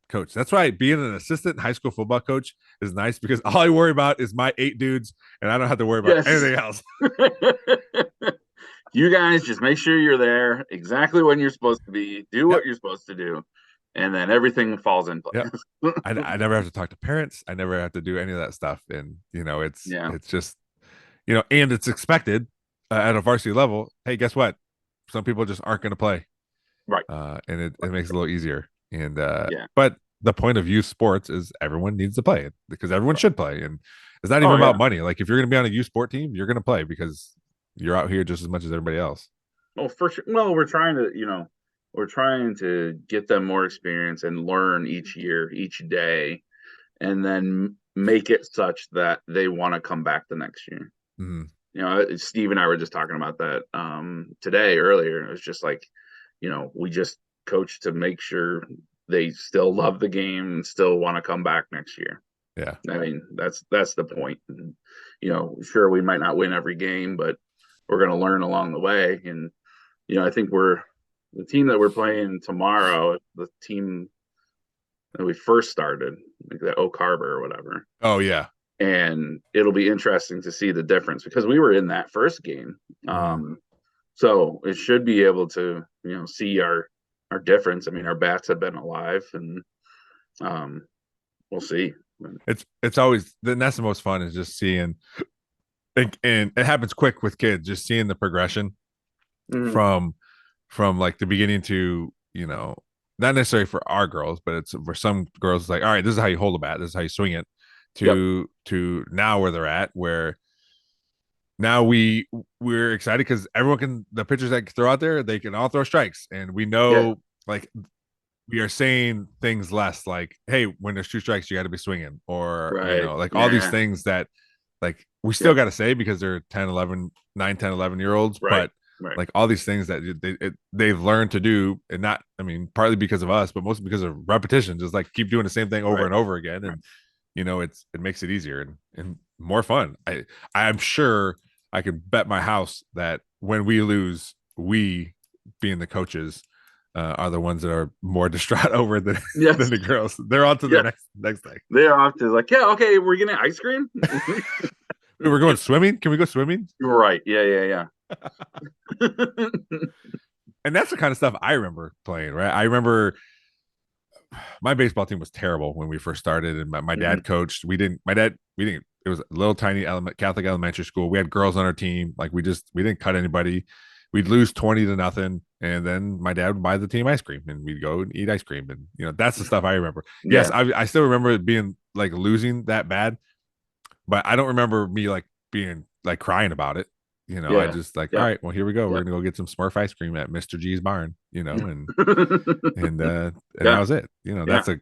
S1: coach. That's why being an assistant high school football coach is nice, because all I worry about is my 8 dudes, and I don't have to worry about anything else.
S2: You guys just make sure you're there exactly when you're supposed to be, do what you're supposed to do, and then everything falls in place.
S1: I never have to talk to parents. I never have to do any of that stuff. And, it's just, and it's expected at a varsity level. Hey, guess what? Some people just aren't going to play.
S2: Right.
S1: And it makes it a little easier. And, but the point of youth sports is everyone needs to play it, because everyone should play. And it's not even about money. Like, if you're going to be on a youth sport team, you're going to play because you're out here just as much as everybody else.
S2: Well, for sure. Well, we're trying to get them more experience and learn each year, each day, and then make it such that they want to come back the next year.
S1: Mm-hmm.
S2: Steve and I were just talking about that today earlier. It was just like, we just coach to make sure they still love the game and still want to come back next year.
S1: Yeah.
S2: I mean, that's the point. And, sure, we might not win every game, but we're going to learn along the way. And, I think the team that we're playing tomorrow, the team that we first started, like the Oak Harbor or whatever.
S1: Oh, yeah.
S2: And it'll be interesting to see the difference, because we were in that first game. So it should be able to, see our difference. I mean, our bats have been alive, and we'll see.
S1: It's always, that's the most fun, is just seeing, and it happens quick with kids, just seeing the progression from like the beginning to, not necessarily for our girls, but it's for some girls, it's like, all right, this is how you hold a bat, this is how you swing it, to now where they're at, where now we're excited because the pitchers that throw out there, they can all throw strikes, and we know like we are saying things less like, hey, when there's 2 strikes, you got to be swinging, or all these things that like we still got to say, because they're 9, 10, 11 year olds, but like all these things that they've learned to do, and not, I mean, partly because of us, but mostly because of repetition, just like keep doing the same thing over and over again. And it makes it easier and more fun. I'm sure I could bet my house that when we lose, we, being the coaches, are the ones that are more distraught over than the girls. They're on to the next thing.
S2: They're off to like, okay, we're getting ice cream.
S1: We're going swimming. Can we go swimming?
S2: Right. Yeah.
S1: And that's the kind of stuff I remember playing, right? I remember my baseball team was terrible when we first started, and my dad coached. It was a little tiny Catholic elementary school. We had girls on our team. Like, we didn't cut anybody. We'd lose 20-0, and then my dad would buy the team ice cream, and we'd go and eat ice cream. And that's the stuff I remember. Yes, I still remember it being like losing that bad, but I don't remember me like being like crying about it. I just like, all right, well, here we go. We're gonna go get some Smurf ice cream at Mr. G's barn, and that was it.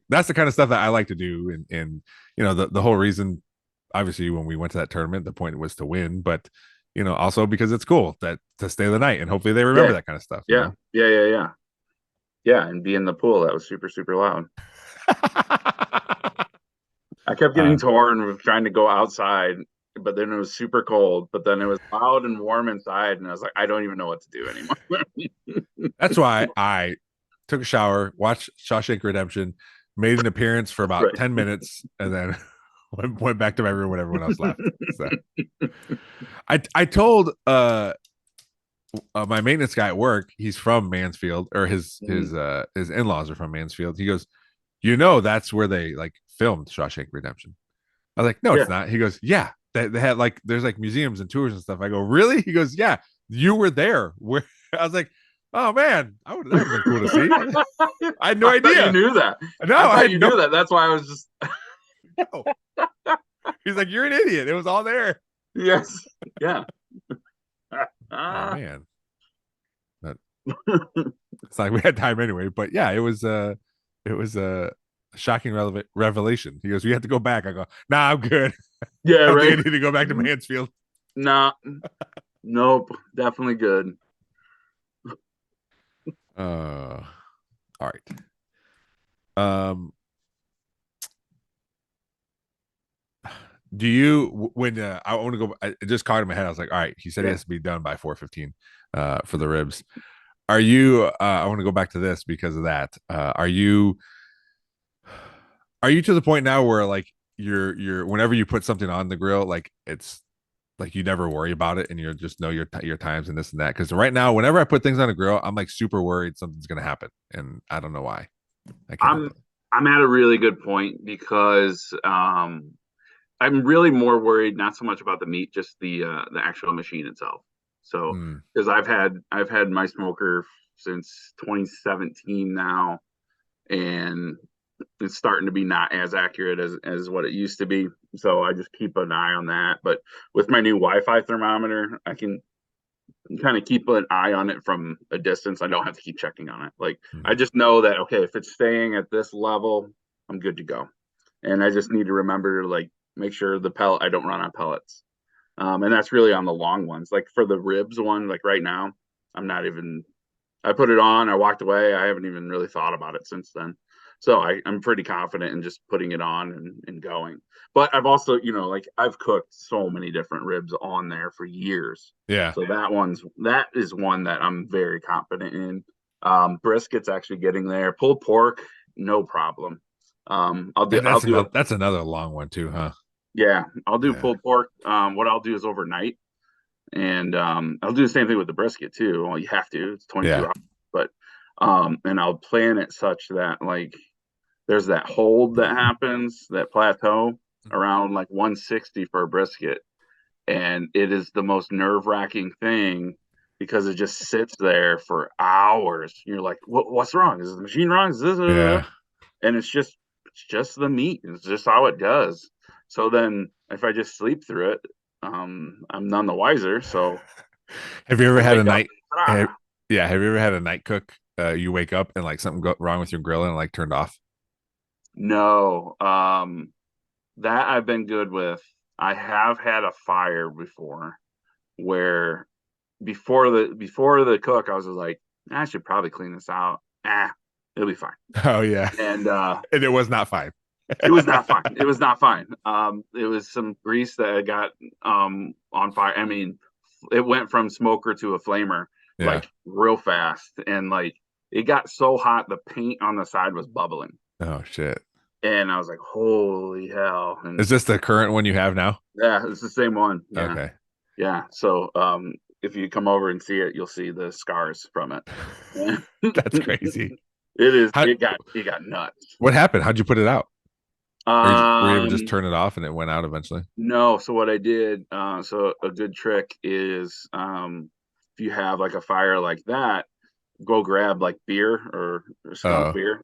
S1: That's the kind of stuff that I like to do. And the whole reason, obviously, when we went to that tournament, the point was to win, but also because it's cool to stay the night, and hopefully they remember that kind of stuff.
S2: Yeah, and be in the pool. That was super, super loud. I kept getting torn with trying to go outside, but then it was super cold, but then it was loud and warm inside, and I was like, I don't even know what to do anymore.
S1: That's why I took a shower, watched Shawshank Redemption, made an appearance for about 10 minutes, and then went back to my room when everyone else left. So I told my maintenance guy at work, he's from Mansfield, or his in-laws are from Mansfield. He goes, that's where they like filmed Shawshank Redemption. I was like, no, it's not. He goes, yeah, they had like, there's like museums and tours and stuff. I go, really? He goes, yeah, you were there. Where I was like, oh man, that would have been cool to see. I had no idea.
S2: You knew that.
S1: No, I
S2: knew that. That's why I was just.
S1: No. He's like, you're an idiot. It was all there.
S2: Yes. Yeah.
S1: Oh man. But it's like we had time anyway. But yeah, it was a shocking revelation. He goes, we have to go back. I go, nah, I'm good.
S2: Yeah,
S1: I
S2: right.
S1: think I need to go back to Mansfield.
S2: Nah. Nope. Definitely good.
S1: All right. Do you when I want to go? It just caught in my head. I was like, all right. He said he has to be done by 4:15 for the ribs. Are you? I want to go back to this because of that. Are you to the point now where like you're whenever you put something on the grill, like it's like you never worry about it and you just know your times and this and that? Because right now, whenever I put things on a grill, I'm like super worried something's gonna happen, and I don't know why. I can't help
S2: I'm
S1: it.
S2: I'm at a really good point because I'm really more worried not so much about the meat, just the actual machine itself. So
S1: Mm,
S2: because I've had my smoker since 2017 now, and it's starting to be not as accurate as what it used to be. So I just keep an eye on that. But with my new Wi-Fi thermometer, I can kind of keep an eye on it from a distance. I don't have to keep checking on it. Like I
S1: mm.
S2: just know that okay, if it's staying at this level, I'm good to go. And I just need to remember to like make sure the pellet I don't run on pellets. And that's really on the long ones. Like for the ribs one, like right now, I'm not even I put it on, I walked away. I haven't even really thought about it since then. So I'm pretty confident in just putting it on and going. But I've also, like I've cooked so many different ribs on there for years.
S1: Yeah,
S2: So that is one that I'm very confident in. Brisket's actually getting there. Pulled pork, no problem.
S1: and
S2: I'll do it.
S1: that's another long one too, huh?
S2: Yeah, I'll do
S1: Yeah.
S2: pulled pork. What I'll do is overnight, and I'll do the same thing with the brisket too. Well, you have to. It's 22
S1: Yeah.
S2: hours, but and I'll plan it such that like there's that hold that happens, that plateau around like 160 for a brisket, and it is the most nerve-wracking thing because it just sits there for hours. You're like, what's wrong? Is the machine wrong? Is this?
S1: Yeah.
S2: And it's just the meat. It's just how it does. So then if I just sleep through it, I'm none the wiser. So
S1: Have you ever
S2: I
S1: had a
S2: wake up
S1: night?
S2: and
S1: Have, yeah. Have you ever had a night cook? You wake up and like something go wrong with your grill and like turned off.
S2: no. That I've been good with. I have had a fire before where before the cook, I was just like, I should probably clean this out. It'll be fine.
S1: Oh yeah,
S2: And
S1: and it was not fine.
S2: it was not fine. It was not fine. It was some grease that I got on fire. I mean, it went from smoker to a flamer
S1: Yeah.
S2: like real fast, and like it got so hot the paint on the side was bubbling,
S1: Oh shit.
S2: and I was like, "Holy hell!" And
S1: Is this the current one you have now?
S2: yeah, it's the same one. Yeah,
S1: Okay.
S2: yeah. So if you come over and see it, you'll see the scars from it.
S1: That's crazy.
S2: It is.
S1: How?
S2: It got nuts.
S1: What happened? How'd you put it out? Or were you able to just
S2: Um,
S1: turn it off and it went out eventually?
S2: No, so what I did, so a good trick is if you have like a fire like that, go grab like beer or skunk
S1: Oh
S2: beer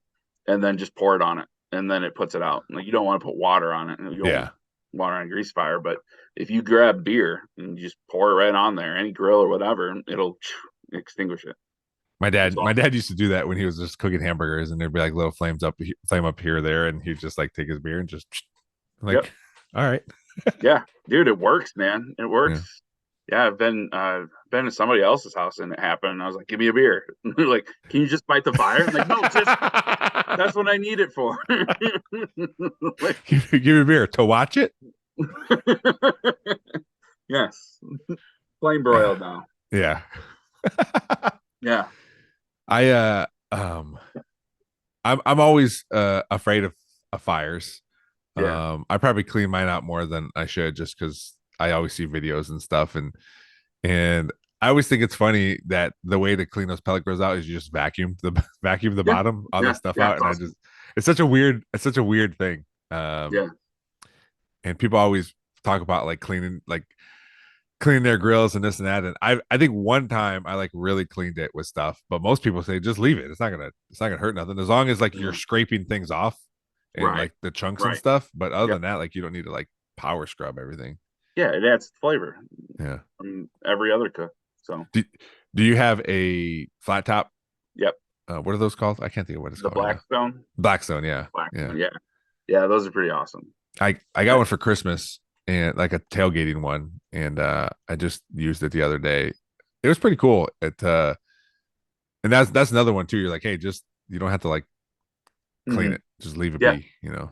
S2: and then just pour it on it and then it puts it out. Like you don't want to put water on it. You don't want
S1: yeah.
S2: water on a grease fire, but if you grab beer and you just pour it right on there, any grill or whatever, it'll extinguish it.
S1: My
S2: It's
S1: dad, my
S2: awesome.
S1: dad used to do that when he was just cooking hamburgers, and there'd be like little flame up here or there, and he'd just like take his beer and just
S2: Yep.
S1: like, all right,
S2: Yeah, dude, it works, man. It
S1: yeah.
S2: works. Yeah, I've been at somebody else's house and it happened. And I was like, "Give me a beer." They're like, "Can you just fight the fire?" I'm like, "No, just that's what I need it for." Like,
S1: Give me a beer to watch it.
S2: yes, flame broiled now.
S1: Yeah.
S2: Yeah,
S1: I I'm always afraid of fires.
S2: yeah.
S1: I probably clean mine out more than I should just because I always see videos and stuff, and I always think it's funny that the way to clean those pellet grills out is you just vacuum the
S2: Yeah,
S1: bottom, all the
S2: yeah,
S1: stuff
S2: yeah.
S1: out,
S2: It's
S1: and
S2: awesome.
S1: it's such a weird thing.
S2: Yeah.
S1: And people always talk about like cleaning their grills and this and that. And I think one time I like really cleaned it with stuff, but most people say just leave it. It's not gonna hurt nothing as long as like you're
S2: Mhm.
S1: scraping things off and
S2: Right,
S1: like the chunks and
S2: right.
S1: stuff. But other
S2: Yep.
S1: than that, like you don't need to like power scrub everything.
S2: Yeah, it adds flavor
S1: Yeah.
S2: from every other cook. So,
S1: Do, do you have a flat top?
S2: yep.
S1: What are those called? I can't think of what it's
S2: The
S1: called right now.
S2: Blackstone,
S1: Blackstone, yeah. Yeah.
S2: Blackstone. Yeah, yeah. Those are pretty awesome.
S1: I got one for Christmas and like a tailgating one, and I just used it the other day. It was pretty cool. And that's another one too. You're like, hey, just you don't have to like clean
S2: Mhm.
S1: it, just leave it
S2: Yeah,
S1: be.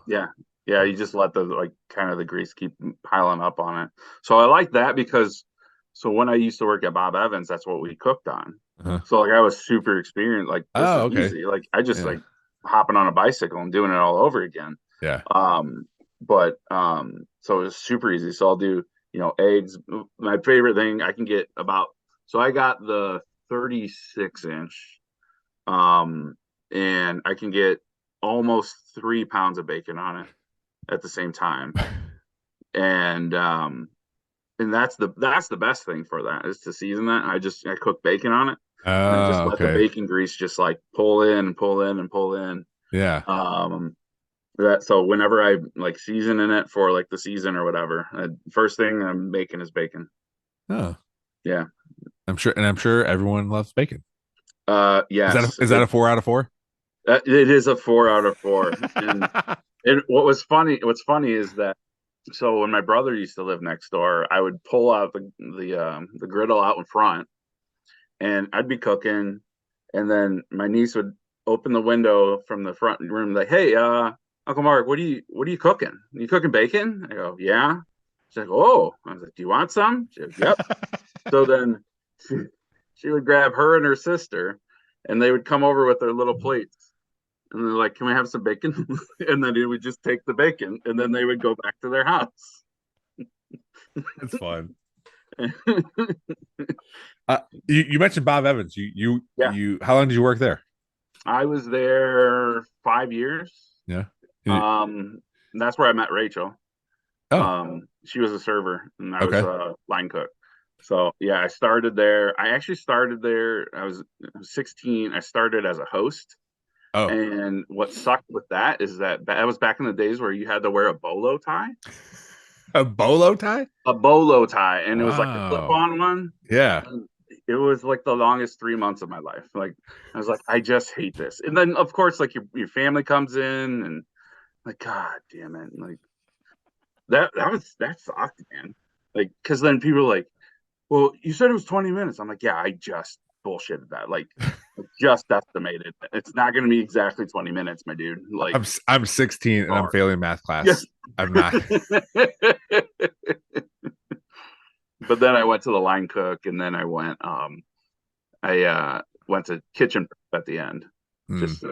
S2: yeah. Yeah, you just let the like kind of the grease keep piling up on it. So I like that because so when I used to work at Bob Evans, that's what we cooked on.
S1: Uh-huh.
S2: So like I was super experienced. Like this
S1: Oh,
S2: is
S1: okay.
S2: easy. Like I just
S1: Yeah.
S2: like hopping on a bicycle and doing it all over again.
S1: Yeah.
S2: So it's super easy. So I'll do, eggs. My favorite thing I can get about so I got the 36 inch, and I can get almost 3 pounds of bacon on it at the same time. And that's the best thing for that is to season that. I cook bacon on it and then just
S1: Oh,
S2: let the
S1: okay.
S2: bacon grease just like pull in and pull in and pull in.
S1: Yeah.
S2: That so whenever I like seasoning it for like the season or whatever, first thing I'm making is bacon.
S1: Oh,
S2: Yeah.
S1: I'm sure everyone loves bacon.
S2: Yes.
S1: Is that a 4 out of 4?
S2: It is a 4 out of 4. And what's funny is that so when my brother used to live next door, I would pull out the griddle out in front, and I'd be cooking, and then my niece would open the window from the front room like, "Hey, Uncle Mark, what are you cooking? Are you cooking bacon?" I go, "Yeah." She's like, "Oh," I was like, "Do you want some?" She goes, "Yep." So then she, she would grab her and her sister, and they would come over with their little plates. And they're like, "Can we have some bacon?" And then he would just take the bacon, and then they would go back to their house.
S1: It's fun. Uh, you mentioned Bob Evans.
S2: Yeah,
S1: How long did you work there?
S2: I was there 5 years.
S1: Yeah.
S2: That's where I met Rachel.
S1: Oh,
S2: She was a server, and I was
S1: okay.
S2: a line cook. So yeah, I started there. I actually started there. I was 16. I started as a host.
S1: Oh,
S2: And what sucked with that is that was back in the days where you had to wear a bolo tie.
S1: a bolo tie?
S2: A bolo tie, and it was like a
S1: Wow.
S2: clip-on one.
S1: Yeah.
S2: And it was like the longest 3 months of my life. Like I was like, I just hate this. And then of course, like your family comes in, and like, God damn it, like that sucked, man. Like, because then people are like, well, you said it was 20 minutes. I'm like, yeah, I just bullshitted that. Like, I just estimated. It's not going to be exactly 20 minutes, my dude. Like,
S1: I'm 16 and I'm
S2: hard.
S1: failing math class.
S2: Yes.
S1: I'm not.
S2: But then I went to the line cook, and then I went to kitchen at the end,
S1: Mm.
S2: just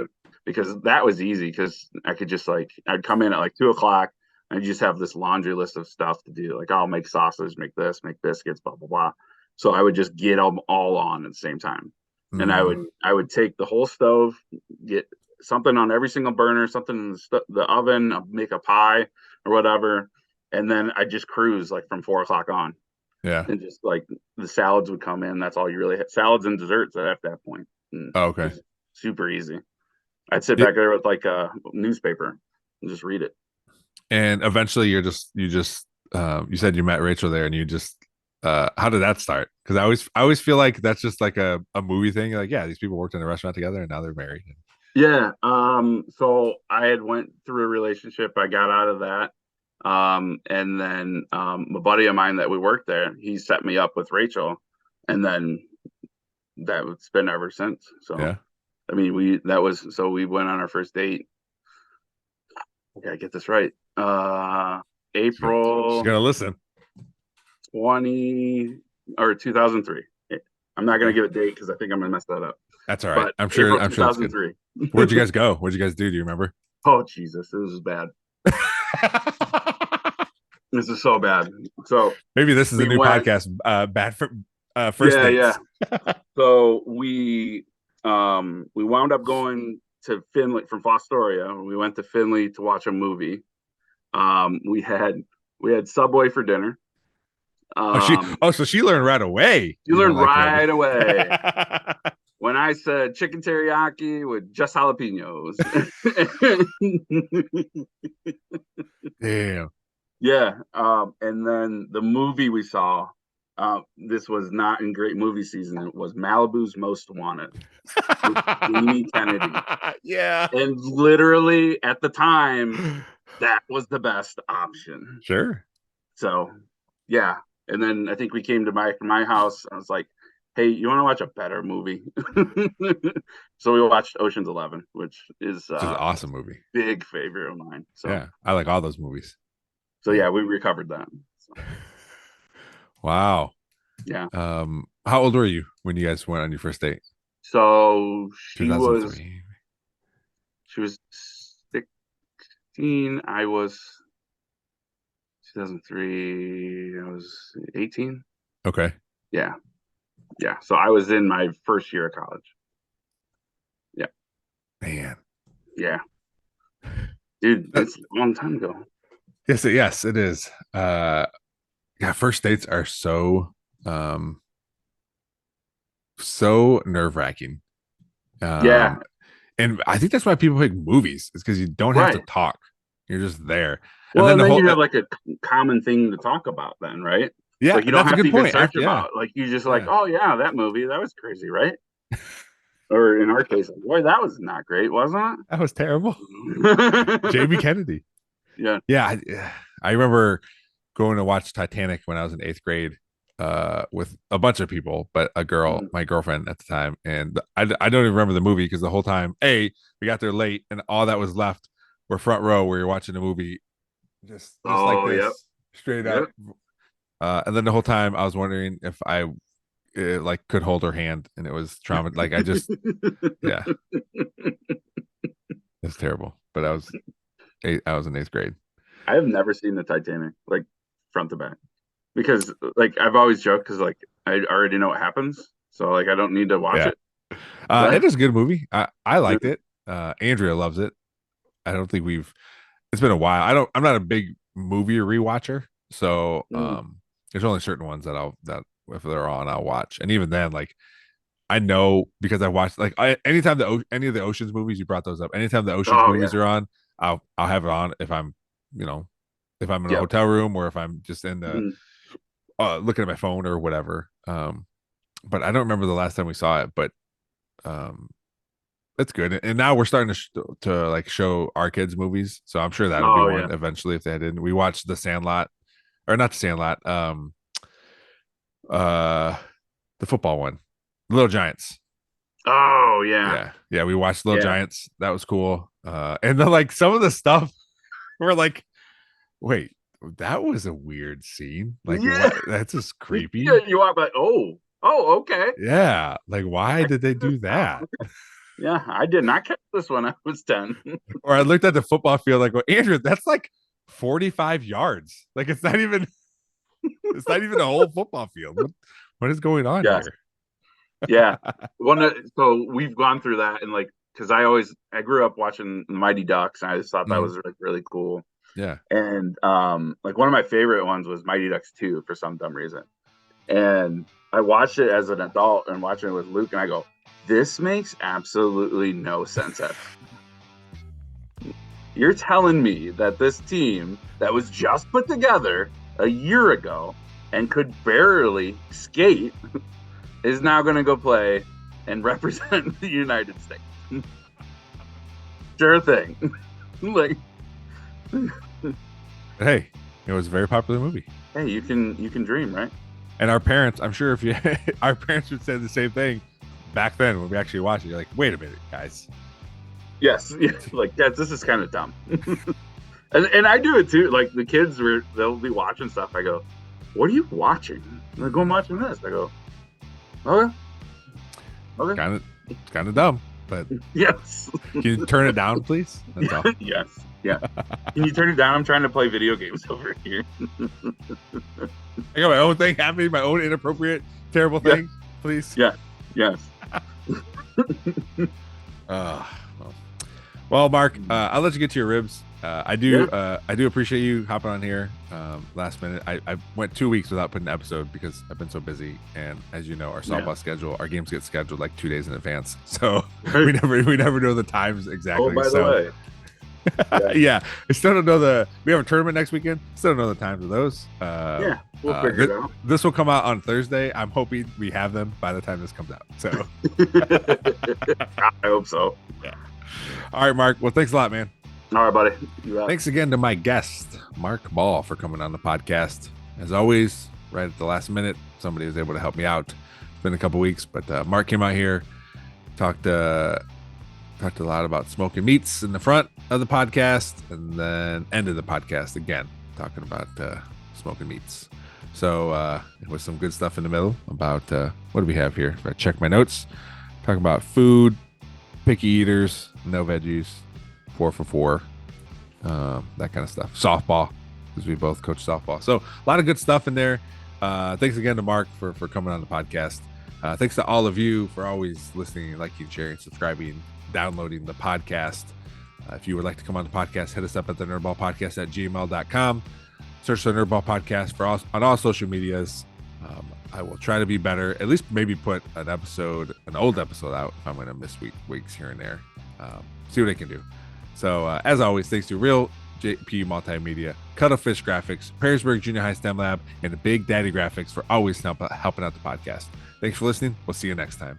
S2: because that was easy because I could just like I'd come in at like 2 o'clock and I just have this laundry list of stuff to do. Like I'll make sausage, make this, make biscuits, blah blah blah. So I would just get them all on at the same time, and I would
S1: Mm.
S2: I would take the whole stove, get something on every single burner, something in the oven, make a pie or whatever, and then I just cruise like from 4 o'clock on,
S1: Yeah.
S2: and just like the salads would come in. That's all you really had. Salads and desserts at that point. And
S1: Oh,
S2: it
S1: okay.
S2: was super easy. I'd sit
S1: It,
S2: back there with like a newspaper and just read it.
S1: and eventually you just you said you met Rachel there and you just how did that start? Because I always feel like that's just like a movie thing. Like, yeah, these people worked in a restaurant together and now they're married.
S2: Yeah. So I had went through a relationship. I got out of that. And then a buddy of mine that we worked there, he set me up with Rachel, and then that's been ever since. So
S1: Yeah.
S2: I mean, we went on our first date. I gotta get this right.
S1: She's
S2: April
S1: gonna listen.
S2: 20 or 2003. I'm not gonna
S1: Okay.
S2: give a date because I think I'm gonna mess that up.
S1: That's all right.
S2: But April
S1: I'm sure that's good.
S2: 2003.
S1: Where'd you guys go? What'd you guys do? Do you remember?
S2: Oh Jesus, this is bad. This is so bad. So
S1: Maybe this is a
S2: we
S1: new
S2: went.
S1: podcast. Bad for first
S2: Yeah, yeah.
S1: dates.
S2: So we wound up going to Finley from Fostoria. We went to Finley to watch a movie. We had Subway for dinner.
S1: So she learned right away.
S2: You
S1: You don't
S2: learn
S1: like red.
S2: right away. When I said chicken teriyaki with just jalapenos.
S1: Damn.
S2: Yeah. And then the movie we saw, this was not in great movie season. It was Malibu's Most Wanted with Jamie Kennedy.
S1: Yeah.
S2: And literally at the time, that was the best option.
S1: Sure.
S2: So, yeah. And then I think we came to my house. I was like, hey, you want to watch a better movie? So we watched Ocean's 11, which is
S1: an awesome movie.
S2: Big favorite of mine. So
S1: yeah, I like all those movies.
S2: So yeah, we recovered that. So.
S1: Wow.
S2: Yeah.
S1: How old were you when you guys went on your first date?
S2: So she
S1: 2003.
S2: was 16. I was 2003. I was 18.
S1: Okay.
S2: Yeah. Yeah. So I was in my first year of college. Yeah.
S1: Man.
S2: Yeah. Dude, it's a long time ago.
S1: Yes, it is. Yeah, first dates are so nerve-wracking.
S2: Yeah.
S1: And I think that's why people pick movies, is because you don't have to talk. You're just there.
S2: Well, and then you have like a common thing to talk about then, right?
S1: Yeah,
S2: like you don't
S1: that's
S2: have
S1: a good
S2: to even
S1: point.
S2: search about. Like you just like, oh yeah, that movie, that was crazy, right? Or in our case, like, boy, that was not great, wasn't it?
S1: That was terrible. Jamie Kennedy.
S2: Yeah.
S1: Yeah. I remember going to watch Titanic when I was in 8th grade with a bunch of people, but a girl, my girlfriend at the time. And I don't even remember the movie because the whole time, we got there late and all that was left were front row where you're watching a movie just like this, straight up. And then the whole time I was wondering if I like could hold her hand, and it was trauma. Like I just, yeah, it's terrible. But I was in 8th grade.
S2: I have never seen the Titanic like front to back because like I've always joked because like I already know what happens, so like I don't need to watch it.
S1: It is a good movie. I liked it. Andrea loves it. I don't think it's been a while. I'm not a big movie rewatcher, so there's only certain ones that if they're on, I'll watch. And even then, like I know because I watched like anytime any of the Ocean's movies, you brought those up. Anytime the Ocean's movies are on, I'll have it on if I'm in a hotel room or if I'm just in the looking at my phone or whatever. But I don't remember the last time we saw it, but it's good. And now we're starting to like show our kids movies, so I'm sure that'll be one eventually if they didn't. We watched The Sandlot, or not The Sandlot, the football one, Little Giants.
S2: Oh yeah.
S1: We watched Little Giants. That was cool. And then like some of the stuff we're like, wait, that was a weird scene. Like what? That's just creepy.
S2: You walk like, oh, okay.
S1: Yeah, like why did they do that?
S2: Yeah, I did not catch this when I was 10.
S1: Or I looked at the football field, like, well, Andrew, that's like 45 yards. Like it's not even a whole football field. What is going on here?
S2: Yeah. So we've gone through that, and like, because I grew up watching the Mighty Ducks, and I just thought that was like really cool.
S1: Yeah.
S2: And like one of my favorite ones was Mighty Ducks 2 for some dumb reason. And I watched it as an adult and watching it with Luke, and I go, this makes absolutely no sense. You're telling me that this team that was just put together a year ago and could barely skate is now going to go play and represent the United States. Sure thing. Like,
S1: hey, it was a very popular movie.
S2: Hey, you can dream, right?
S1: And our parents, I'm sure our parents would say the same thing back then when we actually watched it. You're like, wait a minute, guys.
S2: Yes. Like this is kind of dumb. and I do it too. Like the kids they'll be watching stuff. I go, what are you watching? And they go, I'm watching this. I go, okay.
S1: It's kind of dumb, but
S2: yes.
S1: Can you turn it down, please? That's all.
S2: Yes. Yeah. Can you turn it down? I'm trying to play video games over here.
S1: I got my own thing happening, my own inappropriate, terrible thing. Please.
S2: Yeah. Yes.
S1: Well, Mark, I'll let you get to your ribs. I do appreciate you hopping on here last minute. I went 2 weeks without putting an episode because I've been so busy, and as you know, our softball schedule, our games get scheduled like 2 days in advance, so we never know the times exactly.
S2: Oh, by the way.
S1: Yeah, I still don't know we have a tournament next weekend. Still don't know the times of those.
S2: We'll figure it out.
S1: This will come out on Thursday. I'm hoping we have them by the time this comes out. So
S2: I hope so.
S1: Yeah. All right, Mark. Well, thanks a lot, man.
S2: All right, buddy.
S1: Thanks again to my guest, Mark Moll, for coming on the podcast. As always, right at the last minute, somebody was able to help me out. It's been a couple weeks, but Mark came out here, talked a lot about smoking meats in the front of the podcast, and then ended the podcast again talking about smoking meats. So with some good stuff in the middle about what do we have here? If I check my notes, talking about food, picky eaters, no veggies, 4 for 4, that kind of stuff. Softball, because we both coach softball. So a lot of good stuff in there. Thanks again to Mark for coming on the podcast. Thanks to all of you for always listening, liking, sharing, subscribing, downloading the podcast. If you would like to come on the podcast, hit us up at the nerdballpodcast@gmail.com. Search the Nerdball Podcast on all social medias. I will try to be better, at least maybe put an old episode out if I'm going to miss weeks here and there. See what I can do. So as always, thanks to Real JP Multimedia, Cuttlefish Graphics, Perrysburg Junior High STEM Lab, and the Big Daddy Graphics for always helping out the podcast. Thanks for listening. We'll see you next time.